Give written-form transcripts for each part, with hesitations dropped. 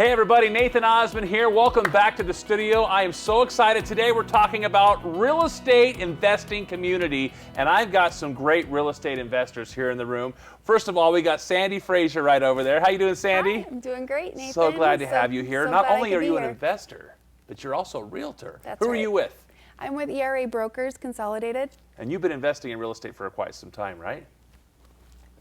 Hey everybody, Nathan Osmond here. Welcome back to the studio. I am so excited. Today we're talking about real estate investing community, and I've got some great real estate investors here in the room. First of all, we got Sandy Frazier right over there. How you doing, Sandy? Hi, I'm doing great, Nathan. So glad to have you here. So Not glad only I are could you be an here. investor, but you're also a realtor. That's Who are right. you with? I'm with ERA Brokers Consolidated And you've been investing in real estate for quite some time, right?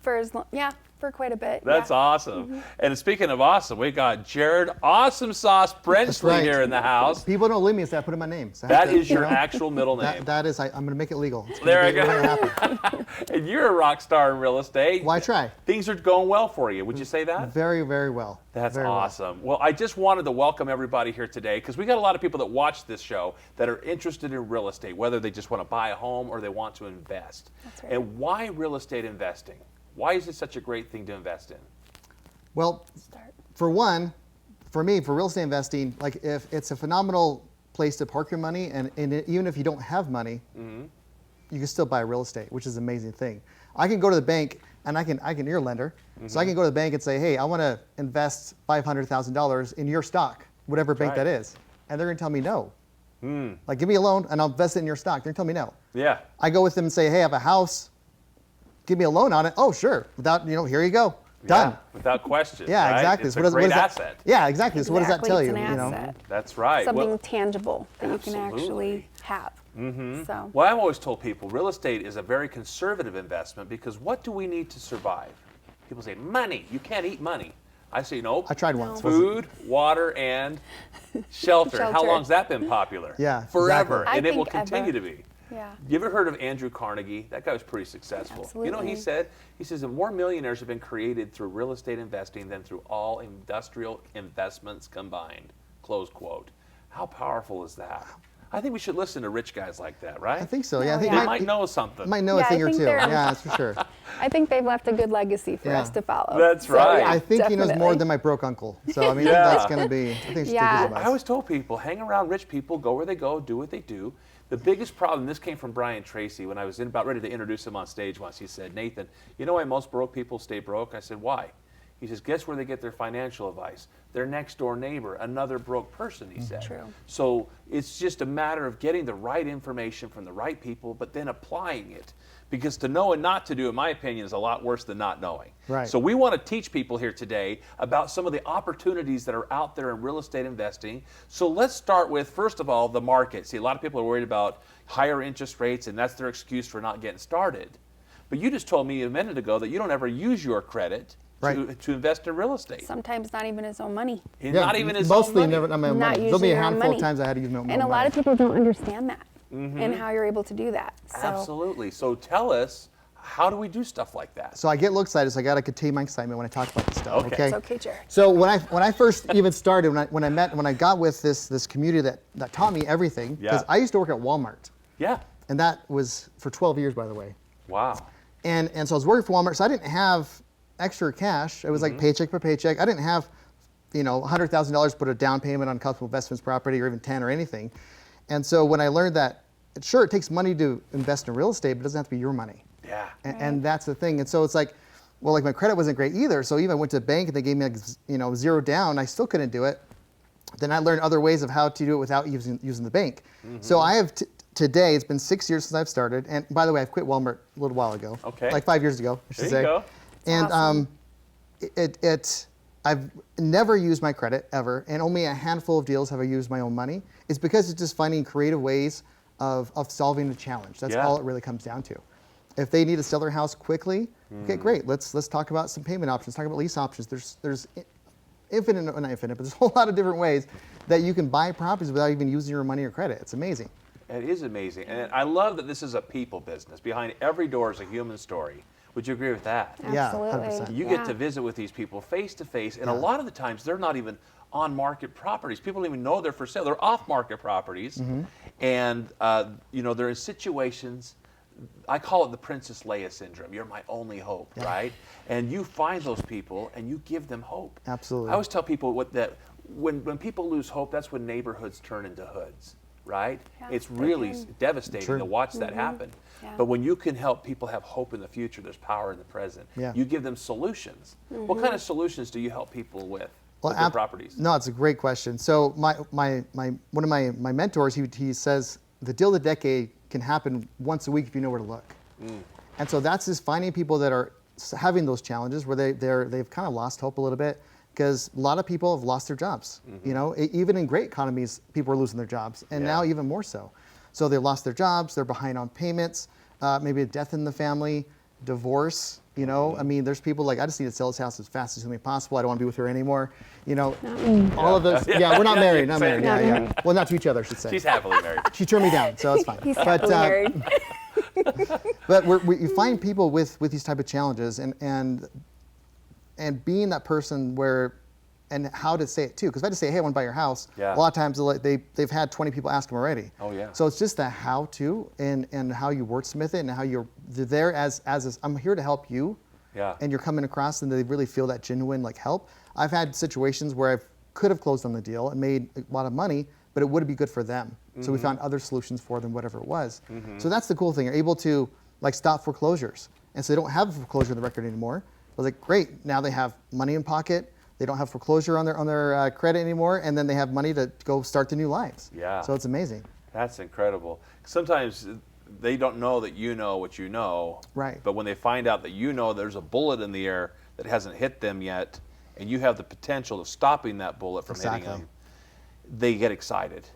for quite a bit. That's yeah. awesome. And speaking of awesome, we got Jared Awesome Sauce Brenchley right. here in the house. People don't leave me, so I put in my name. So I That have to, is your you know, actual middle name. That is, I'm going to make it legal. It's There gonna I be- go. it's gonna happen. And you're a rock star in real estate. Why try? Things are going well for you. Would you say that? Very, very well. That's Very well. awesome. Well, I just wanted to welcome everybody here today because we got a lot of people that watch this show that are interested in real estate, whether they just want to buy a home or they want to invest. That's right. And why real estate investing? Why is it such a great thing to invest in? Well, Start. for one, for me, for real estate investing, like if it's a phenomenal place to park your money, and even if you don't have money, Mm-hmm. you can still buy real estate, which is an amazing thing. I can go to the bank, and you're a lender, so Mm-hmm. I can go to the bank and say, hey, I want to invest $500,000 in your stock, whatever bank right. that is, and they're going to tell me no. Hmm. Like, give me a loan, and I'll invest it in your stock. They're going to tell me no. Yeah. I go with them and say, hey, I have a house. Give me a loan on it. Oh, sure. Without, here you go. Done. Yeah, without question. Yeah, right? exactly. It's So a what great does that- asset. Yeah, exactly. So what does that Exactly, tell it's you? an You know? asset. That's right. Something Well, tangible that you can absolutely. actually have. Mm-hmm. So well, I've always told people real estate is a very conservative investment because what do we need to survive? People say money. You can't eat money. I say nope. I tried once. Food, water, and shelter. How Shelter. long's that been popular? Yeah, Forever. exactly. And I it will think continue ever. to be. yeah. You ever heard of Andrew Carnegie? That guy was pretty successful. You know what he Absolutely. said? He says that more millionaires have been created through real estate investing than through all industrial investments combined. Close quote. How powerful is that? I think we should listen to rich guys like that, right? I think so. Yeah, I Oh, think They yeah. might know something. might know Yeah, a I thing or think two. they're- Yeah, that's for sure. I think they've left a good legacy for Yeah. us to follow. That's right. yeah, I think he knows more definitely. than my broke uncle. So I mean, Yeah. that's going to be. I think it's Yeah. good I advice. always told people, hang around rich people, go where they go, do what they do. The biggest problem, this came from Brian Tracy when I was about ready to introduce him on stage once. He said, Nathan, you know why most broke people stay broke? I said, why? He says, guess where they get their financial advice? Their next door neighbor, another broke person, he said. True. So it's just a matter of getting the right information from the right people, but then applying it. Because to know and not to do, in my opinion, is a lot worse than not knowing. Right. So we want to teach people here today about some of the opportunities that are out there in real estate investing. So let's start with, first of all, the market. See, a lot of people are worried about higher interest rates, and that's their excuse for not getting started. But you just told me a minute ago that you don't ever use your credit to invest in real estate. Sometimes not even his own money. And not even his mostly own money. never. I mean, Not there'll be using a your own handful money. of times I had to use my own And a lot of people don't understand that and how you're able to do that. So Absolutely. So tell us, how do we do stuff like that? So I get a little excited, so I got to contain my excitement when I talk about this stuff. Okay. Okay. it's okay, Jared. So when I first even started, when I got with this community that taught me everything, because Yeah. I used to work at Walmart, Yeah. and that was for 12 years, by the way. Wow. And so I was working for Walmart, so I didn't have extra cash. It was like paycheck per paycheck. I didn't have, $100,000 to put a down payment on Capital Investments property or even 10 or anything. And so when I learned that, sure, it takes money to invest in real estate, but it doesn't have to be your money. Yeah. And that's the thing. And so it's like, well, like my credit wasn't great either. So even I went to the bank and they gave me like, zero down. I still couldn't do it. Then I learned other ways of how to do it without using the bank. So I have today, it's been 6 years since I've started. And by the way, I've quit Walmart a little while ago. Okay. Like 5 years ago, I should There say. you go. And Awesome. I've never used my credit ever, and only a handful of deals have I used my own money. It's because it's just finding creative ways of solving a challenge. That's Yeah. all it really comes down to. If they need to sell their house quickly, okay, great. Let's talk about some payment options. Talk about lease options. There's infinite, not infinite, but there's a whole lot of different ways that you can buy properties without even using your money or credit. It's amazing. It is amazing. And I love that this is a people business. Behind every door is a human story. Would you agree with that? Yeah, Absolutely. 100%. You get to visit with these people face to face, and a lot of the times they're not even on market properties. People don't even know they're for sale. They're off market properties, and they're in situations. I call it the Princess Leia syndrome. You're my only hope, right? And you find those people and you give them hope. Absolutely. I always tell people when people lose hope, that's when neighborhoods turn into hoods, right? Yeah, it's they really can. devastating True. to watch that happen. Yeah. But when you can help people have hope in the future, there's power in the present. Yeah. You give them solutions. What kind of solutions do you help people with? with their properties? No, it's a great question. So one of my mentors, he says the deal of the decade can happen once a week if you know where to look. And so that's just finding people that are having those challenges where they've kind of lost hope a little bit, because a lot of people have lost their jobs. You know, even in great economies, people are losing their jobs, and now even more so. So they've lost their jobs, they're behind on payments, maybe a death in the family, divorce. You know, I mean, there's people like, I just need to sell this house as fast as humanly possible. I don't want to be with her anymore. You know, all of those. Yeah, we're not married. Not married. Yeah. Well, not to each other, I should say. She's happily married. She turned me down, so it's fine. He's happily married. But you find people with these type of challenges, and being that person where, and how to say it too. Because if I just say, hey, I want to buy your house, a lot of times they've had 20 people ask them already. Oh yeah. So it's just the how to and how you wordsmith it, and how you're there as I'm here to help you. Yeah. And you're coming across, and they really feel that genuine like help. I've had situations where I could have closed on the deal and made a lot of money, but it wouldn't be good for them. So we found other solutions for them, whatever it was. So that's the cool thing. You're able to like stop foreclosures, and so they don't have a foreclosure in the record anymore. But like, great, now they have money in pocket. They don't have foreclosure on their credit anymore, and then they have money to go start the new lives. Yeah. So it's amazing. That's incredible. Sometimes they don't know that you know what you know. Right. But when they find out that you know there's a bullet in the air that hasn't hit them yet, and you have the potential of stopping that bullet from hitting them, they get excited.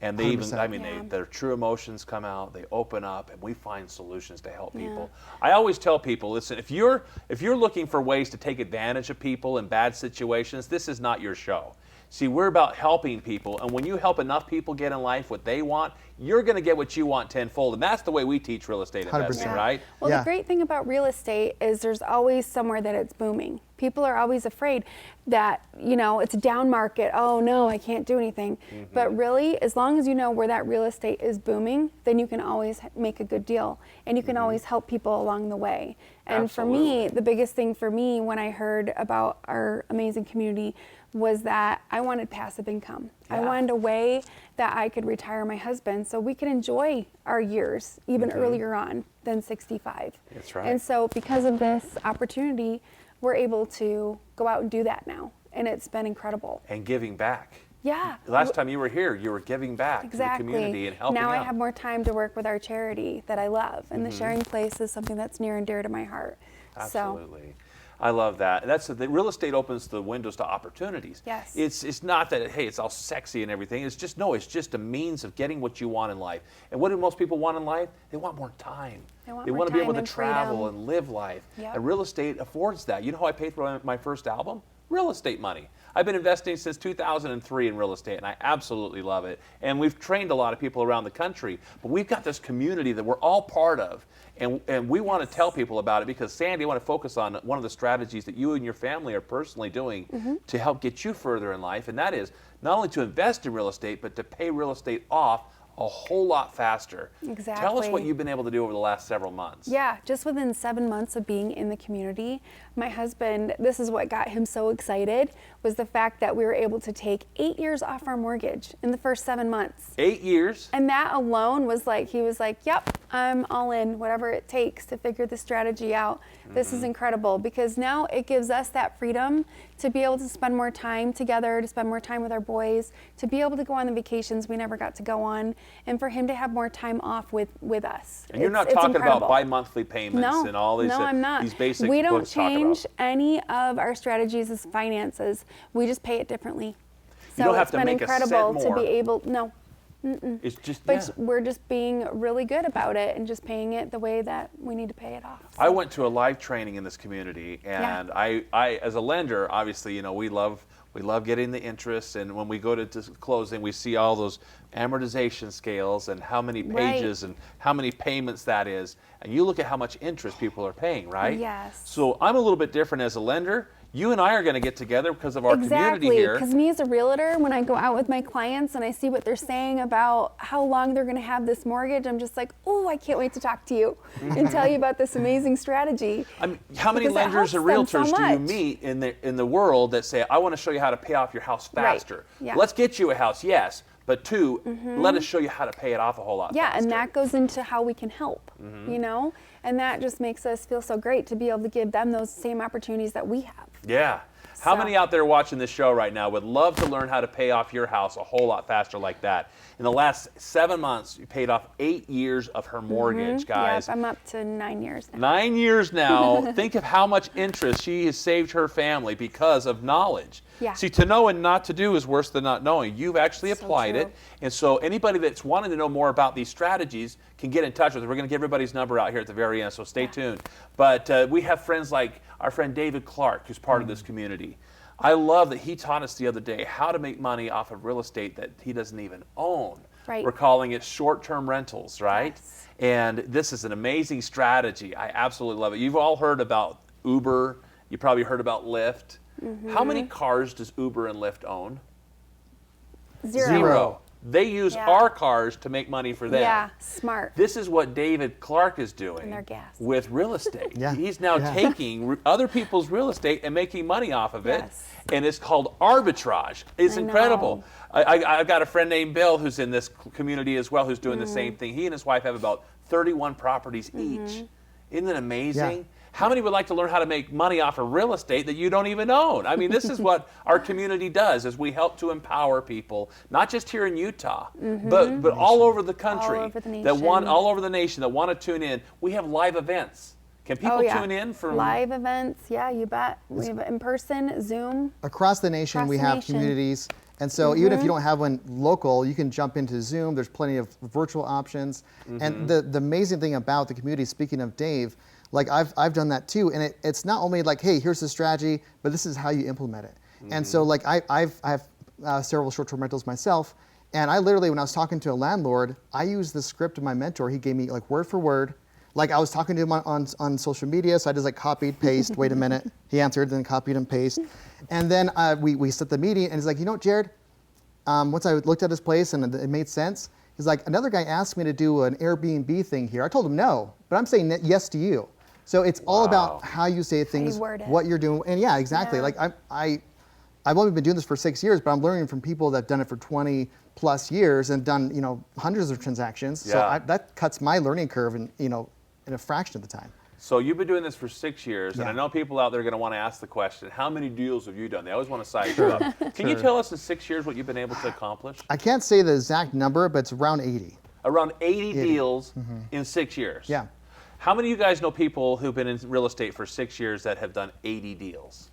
And they 100%. their true emotions come out, they open up, and we find solutions to help people. I always tell people, listen, if you're looking for ways to take advantage of people in bad situations, this is not your show. See, we're about helping people, and when you help enough people get in life what they want, you're going to get what you want tenfold, and that's the way we teach real estate investing, 100%. right? Well, the great thing about real estate is there's always somewhere that it's booming. People are always afraid that, you know, it's a down market. Oh no, I can't do anything. But really, as long as you know where that real estate is booming, then you can always make a good deal, and you can always help people along the way. And for me, the biggest thing for me when I heard about our amazing community was that I wanted passive income. I wanted a way that I could retire my husband so we could enjoy our years even earlier on than 65. That's right. And so because of this opportunity, we're able to go out and do that now. And it's been incredible. And giving back. Yeah. The last time you were here, you were giving back to the community and helping Now out. I have more time to work with our charity that I love. And the Sharing Place is something that's near and dear to my heart. Absolutely. I love that. That's the real estate opens the windows to opportunities. Yes. It's not that, hey, it's all sexy and everything. It's just, no, it's just a means of getting what you want in life. And what do most people want in life? They want more time. They want They more want to be time able to and travel freedom. and live life. Yep. And real estate affords that. You know how I paid for my first album? Real estate money. I've been investing since 2003 in real estate, and I absolutely love it. And we've trained a lot of people around the country, but we've got this community that we're all part of, and we want to tell people about it because, Sandy, I want to focus on one of the strategies that you and your family are personally doing to help get you further in life, and that is not only to invest in real estate, but to pay real estate off a whole lot faster. Exactly. Tell us what you've been able to do over the last several months. Yeah, just within 7 months of being in the community, my husband, this is what got him so excited, was the fact that we were able to take 8 years off our mortgage in the first 7 months. 8 years? And that alone was like, he was like, yep, I'm all in, whatever it takes to figure the strategy out. This is incredible because now it gives us that freedom to be able to spend more time together, to spend more time with our boys, to be able to go on the vacations we never got to go on, and for him to have more time off with us. And you're not It's talking incredible. about bi-monthly payments and all these, No, I'm not. these basic we don't books talk about. change any of our strategies as finances. We just pay it differently. So don't have it's to been make a cent incredible to more. be able, It's just, but we're just being really good about it and just paying it the way that we need to pay it off. I went to a live training in this community, and I as a lender, obviously, you know, we love getting the interest, and when we go to closing, we see all those amortization scales and how many pages and how many payments that is, and you look at how much interest people are paying, right? Yes. So I'm a little bit different as a lender. You and I are going to get together because of our community here. Because me as a realtor, when I go out with my clients and I see what they're saying about how long they're going to have this mortgage, I'm just like, oh, I can't wait to talk to you and tell you about this amazing strategy. I mean, how many Because it lenders or helps them realtors so do you much. meet in the world that say, I want to show you how to pay off your house faster? Yeah. Let's get you a house, yes, but two, let us show you how to pay it off a whole lot Yeah, faster. and that goes into how we can help, you know? And that just makes us feel so great to be able to give them those same opportunities that we have. Yeah. How So- many out there watching this show right now would love to learn how to pay off your house a whole lot faster like that? In the last 7 months, you paid off 8 years of her mortgage, guys. Yep, I'm up to 9 years now. 9 years now. Think of how much interest she has saved her family because of knowledge. Yeah. See, to know and not to do is worse than not knowing. You've actually So applied true. it. And so anybody that's wanting to know more about these strategies can get in touch with us. We're going to give everybody's number out here at the very end, so stay tuned. But we have friends like our friend David Clark, who's part of this community. I love that he taught us the other day how to make money off of real estate that he doesn't even own. Right. We're calling it short-term rentals, right? Yes. And this is an amazing strategy. I absolutely love it. You've all heard about Uber. You probably heard about Lyft. How many cars does Uber and Lyft own? Zero. They use Yeah. our cars to make money for them. Yeah, smart. This is what David Clark is doing And their gas. with real estate. Yeah. He's now Yeah. taking other people's real estate and making money off of it. Yes. And it's called arbitrage. It's I incredible. know. I've got a friend named Bill who's in this community as well who's doing the Mm-hmm. same thing. He and his wife have about 31 properties each. Isn't it amazing? Yeah. How many would like to learn how to make money off of real estate that you don't even own? I mean, this is what our community does, is we help to empower people, not just here in Utah, but all over the country. over the That want, nation. all over the nation that want to tune in. We have live events. Can people Oh, yeah. tune in from Live events? Yeah, you bet. We have in person, Zoom. Across the nation, Across we the have nation. communities. And so even if you don't have one local, you can jump into Zoom. There's plenty of virtual options. And the amazing thing about the community, speaking of Dave, like I've done that too. And it's not only like, hey, here's the strategy, but this is how you implement it. And so like I have several short-term rentals myself. And I literally, when I was talking to a landlord, I used the script of my mentor. He gave me like word for word. Like I was talking to him on social media, so I just like copied, paste, wait a minute. He answered, then copied and paste. And then we set the meeting, and he's like, you know what, Jared? Once I looked at his place and it made sense, he's like, another guy asked me to do an Airbnb thing here. I told him no, but I'm saying yes to you. So it's all about how you say things, word it. what you're doing, and yeah, exactly. Yeah. Like I've only been doing this for 6 years, but I'm learning from people that've done it for 20 plus years and done hundreds of transactions. So Yeah. that cuts my learning curve in a fraction of the time. So you've been doing this for 6 years, and Yeah. I know people out there are going to want to ask the question, how many deals have you done? They always want to size you up. Can you tell us in 6 years what you've been able to accomplish? I can't say the exact number, but it's around 80. Around 80 deals in 6 years. Yeah. How many of you guys know people who've been in real estate for 6 years that have done 80 deals?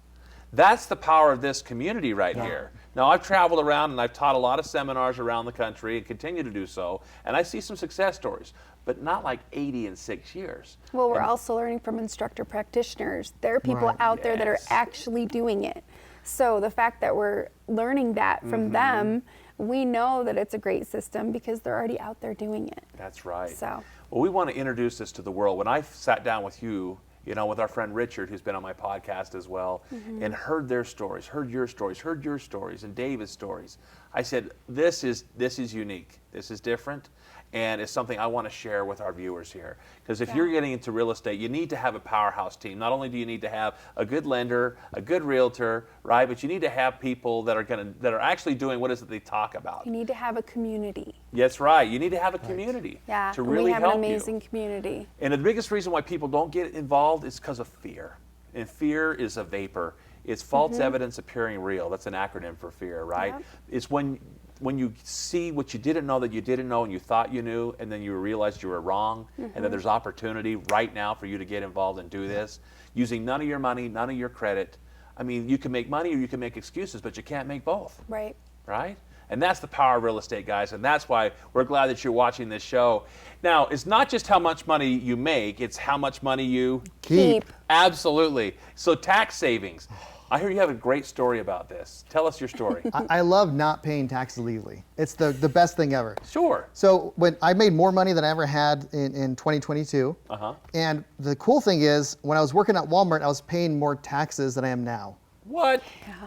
That's the power of this community right here. Now, I've traveled around and I've taught a lot of seminars around the country and continue to do so, and I see some success stories, but not like 80 in 6 years. Well, we're also learning from instructor practitioners. There are people Right. out there that are Yes. actually doing it. So the fact that we're learning that from them, we know that it's a great system because they're already out there doing it. That's right. So. Well, we want to introduce this to the world. When I sat down with you, with our friend Richard, who's been on my podcast as well, and heard their stories, heard your stories, and David's stories, I said, this is unique. This is different. And it's something I want to share with our viewers here. Because if you're getting into real estate, you need to have a powerhouse team. Not only do you need to have a good lender, a good realtor, right? But you need to have people that are actually doing what is it they talk about. You need to have a community. That's right. You need to have a community Yeah, to and really we have help an you. amazing community. And the biggest reason why people don't get involved is because of fear. And fear is a vapor. It's false evidence appearing real. That's an acronym for fear, right? Yep. It's when you see what you didn't know that you didn't know and you thought you knew, and then you realized you were wrong, and that there's opportunity right now for you to get involved and do this, using none of your money, none of your credit. I mean, you can make money or you can make excuses, but you can't make both. Right. Right? And that's the power of real estate, guys, and that's why we're glad that you're watching this show. Now, it's not just how much money you make, it's how much money you Keep. Absolutely. So tax savings. I hear you have a great story about this. Tell us your story. I love not paying taxes legally. It's the best thing ever. Sure. So when I made more money than I ever had in 2022. Uh-huh. And the cool thing is, when I was working at Walmart, I was paying more taxes than I am now. What?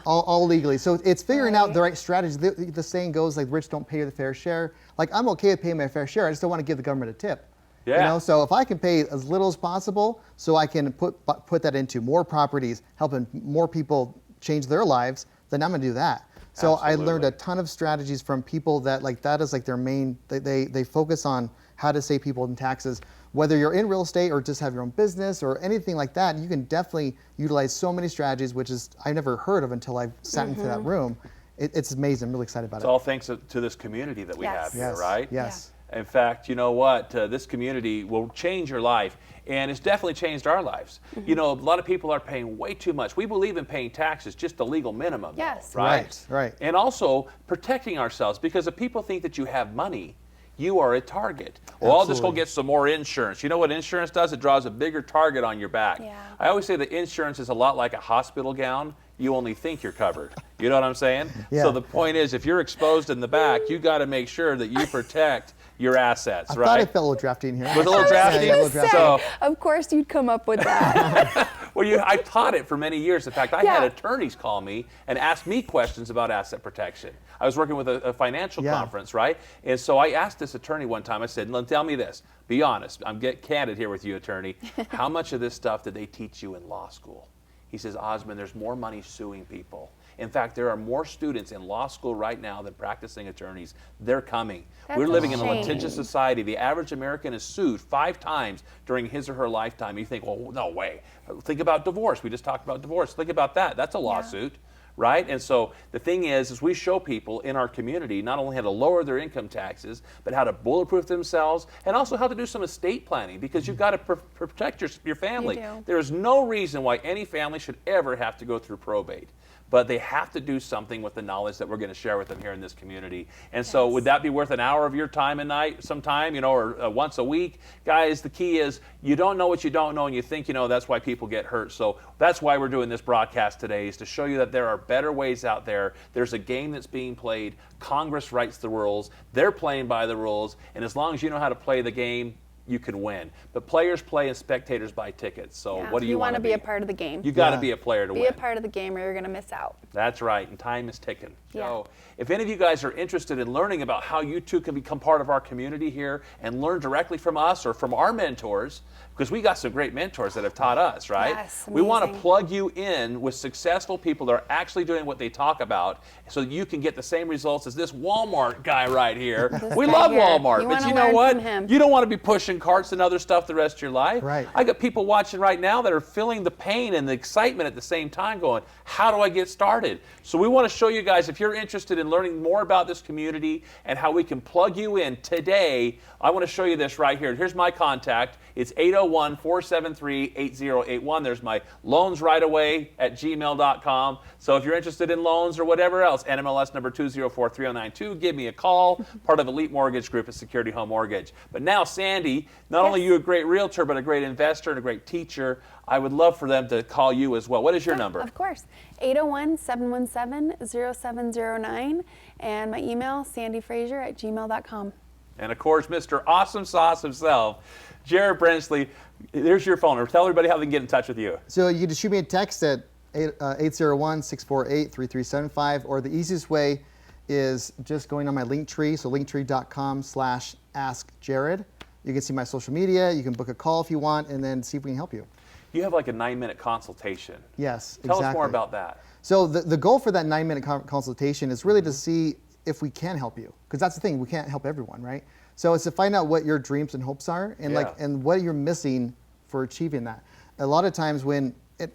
All legally. So it's figuring out Right. the right strategy. The saying goes, like, rich don't pay the fair share. Like, I'm okay with paying my fair share. I just don't want to give the government a tip. Yeah. So if I can pay as little as possible, so I can put that into more properties, helping more people change their lives, then I'm going to do that. So I learned Absolutely. a ton of strategies from people that like that is like their main. They focus on how to save people in taxes. Whether you're in real estate or just have your own business or anything like that, you can definitely utilize so many strategies, which is I never heard of until I sat into that room. It's amazing. I'm really excited about It's it. all thanks to this community that we Yes. have here, Yes. right? Yes. In fact, you know what? This community will change your life, and it's definitely changed our lives. You know, a lot of people are paying way too much. We believe in paying taxes, just the legal minimum, though, Yes. right? Right. And also protecting ourselves, because if people think that you have money, you are a target. Well, I'll just go Absolutely. get some more insurance. You know what insurance does? It draws a bigger target on your back. Yeah. I always say that insurance is a lot like a hospital gown. You only think you're covered. You know what I'm saying? Yeah. So the point is, if you're exposed in the back, you got to make sure that you protect your assets, I right? thought I felt a little drafty in here. With a little drafty? Yeah, a little Say, drafty. So- of course you'd come up with that. Well, I taught it for many years. In fact, I Yeah. had attorneys call me and ask me questions about asset protection. I was working with a financial Yeah. conference, right? And so I asked this attorney one time, I said, tell me this, be honest, I'm getting candid here with you, attorney. How much of this stuff did they teach you in law school? He says, Osmond, there's more money suing people. In fact, there are more students in law school right now than practicing attorneys. They're coming. That's We're a living in a shame. litigious society. The average American is sued 5 times during his or her lifetime. You think, well, no way. Think about divorce. We just talked about divorce. Think about that. That's a lawsuit, right? And so the thing is we show people in our community not only how to lower their income taxes, but how to bulletproof themselves, and also how to do some estate planning, because you've got to protect your family. You do. There is no reason why any family should ever have to go through probate. But they have to do something with the knowledge that we're going to share with them here in this community. And so would that be worth an hour of your time a night sometime, or once a week? Guys, the key is you don't know what you don't know, and you think you know. That's why people get hurt. So that's why we're doing this broadcast today, is to show you that there are better ways out there. There's a game that's being played. Congress writes the rules. They're playing by the rules. And as long as you know how to play the game, you can win. But players play and spectators buy tickets. So Yeah. what do you want want to be a part of the game? You got to Yeah. be a player to Be win. a part of the game, or you're going to miss out. That's right, and time is ticking. Yeah. So if any of you guys are interested in learning about how you too can become part of our community here and learn directly from us or from our mentors, because we got some great mentors that have taught us, right? Yes, we want to amazing. plug you in with successful people that are actually doing what they talk about, so that you can get the same results as this Walmart guy right here. We guy love here. Walmart, You but wanna you know learn what? from him. You don't want to be pushing carts and other stuff the rest of your life. Right. I got people watching right now that are feeling the pain and the excitement at the same time, going, how do I get started? So we want to show you guys, if you're interested in learning more about this community and how we can plug you in today, I want to show you this right here. Here's my contact. It's 801-473-8081. There's my loansrightaway@gmail.com. So if you're interested in loans or whatever else, NMLS number 2043092, give me a call. Part of Elite Mortgage Group at Security Home Mortgage. But now, Sandy, not only you a great realtor, but a great investor and a great teacher, I would love for them to call you as well. What is your number? Of course. 801-717-0709. And my email, sandyfrazier@gmail.com. And of course, Mr. Awesome Sauce himself, Jared Brensley. There's your phone number. Tell everybody how they can get in touch with you. So you can just shoot me a text at 801-648-3375, or the easiest way is just going on my Linktree, so linktree.com/askjared. You can see my social media, you can book a call if you want, and then see if we can help you. You have like a 9-minute consultation. Yes, Tell exactly. us more about that. So the goal for that 9-minute consultation is really to see if we can help you, because that's the thing, we can't help everyone, right? So it's to find out what your dreams and hopes are, and Yeah. and what you're missing for achieving that. A lot of times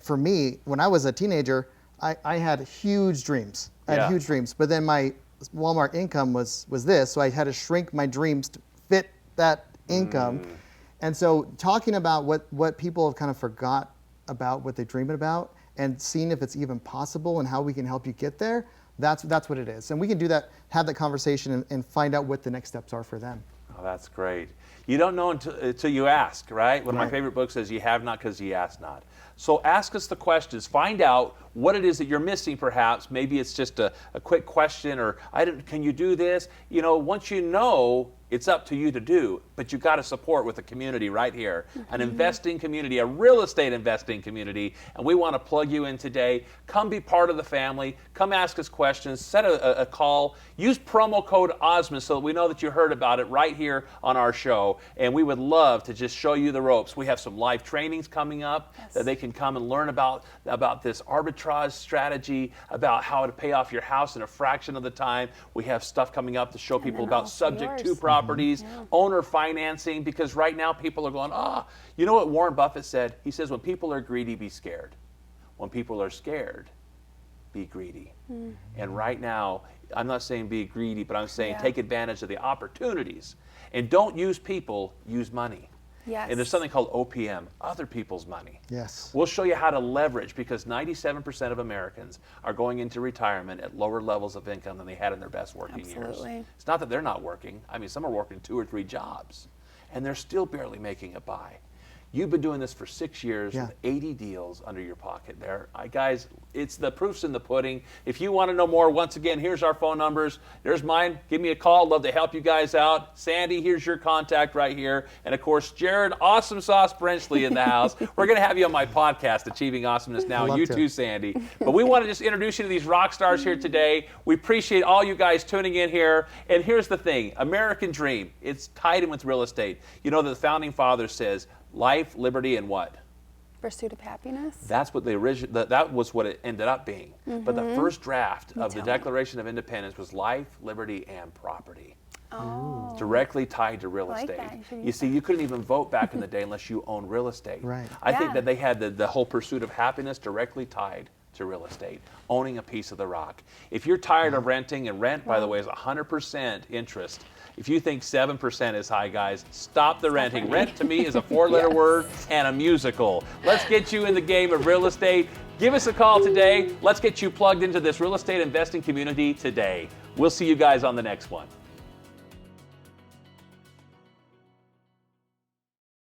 for me, when I was a teenager, I had huge dreams. I Yeah. had huge dreams, but then my Walmart income was this, so I had to shrink my dreams to fit that income. And so talking about what people have kind of forgot about what they dream about, and seeing if it's even possible and how we can help you get there, that's what it is. And we can do that, have that conversation, and find out what the next steps are for them. Oh, that's great. You don't know until you ask, right? One of my Right. favorite books says, you have not because you ask not. So ask us the questions. Find out what it is that you're missing, perhaps. Maybe it's just a quick question, or can you do this? You know, once you know, It's up to you to do, but you got to support with a community right here, an investing community, a real estate investing community, and we want to plug you in today. Come be part of the family. Come ask us questions. Set a call. Use promo code Osmond so that we know that you heard about it right here on our show, and we would love to just show you the ropes. We have some live trainings coming up that they can come and learn about this arbitrage strategy, about how to pay off your house in a fraction of the time. We have stuff coming up to show people then about also subject to yours. properties, owner financing, because right now people are going, you know what Warren Buffett said? He says, when people are greedy, be scared. When people are scared, be greedy. And right now, I'm not saying be greedy, but I'm saying take advantage of the opportunities. And don't use people, use money. Yes. And there's something called OPM, other people's money. Yes. We'll show you how to leverage, because 97% of Americans are going into retirement at lower levels of income than they had in their best working Absolutely. years. It's not that they're not working. I mean, some are working 2 or 3 jobs, and they're still barely making it by. You've been doing this for 6 years with 80 deals under your pocket there. Guys, it's the proof's in the pudding. If you want to know more, once again, here's our phone numbers. There's mine. Give me a call. Love to help you guys out. Sandy, here's your contact right here. And of course, Jared, Awesome Sauce Brenchley in the house. We're going to have you on my podcast, Achieving Awesomeness Now. Love You to. too, Sandy. But we want to just introduce you to these rock stars here today. We appreciate all you guys tuning in here. And here's the thing, American dream. It's tied in with real estate. You know, the founding father says, life, liberty, and what? Pursuit of happiness. That's what that was what it ended up being. But the first draft of the tell me. Declaration of Independence was life, liberty, and property. Oh. Directly tied to real I like estate. that. You should You use see, you couldn't even vote back in the day unless you owned real estate. Right. I think Yeah. that they had the whole pursuit of happiness directly tied to real estate, owning a piece of the rock. If you're tired of renting, and rent, by the way, is 100% interest. If you think 7% is high, guys, stop the renting. Rent to me is a 4-letter word and a musical. Let's get you in the game of real estate. Give us a call today. Let's get you plugged into this real estate investing community today. We'll see you guys on the next one.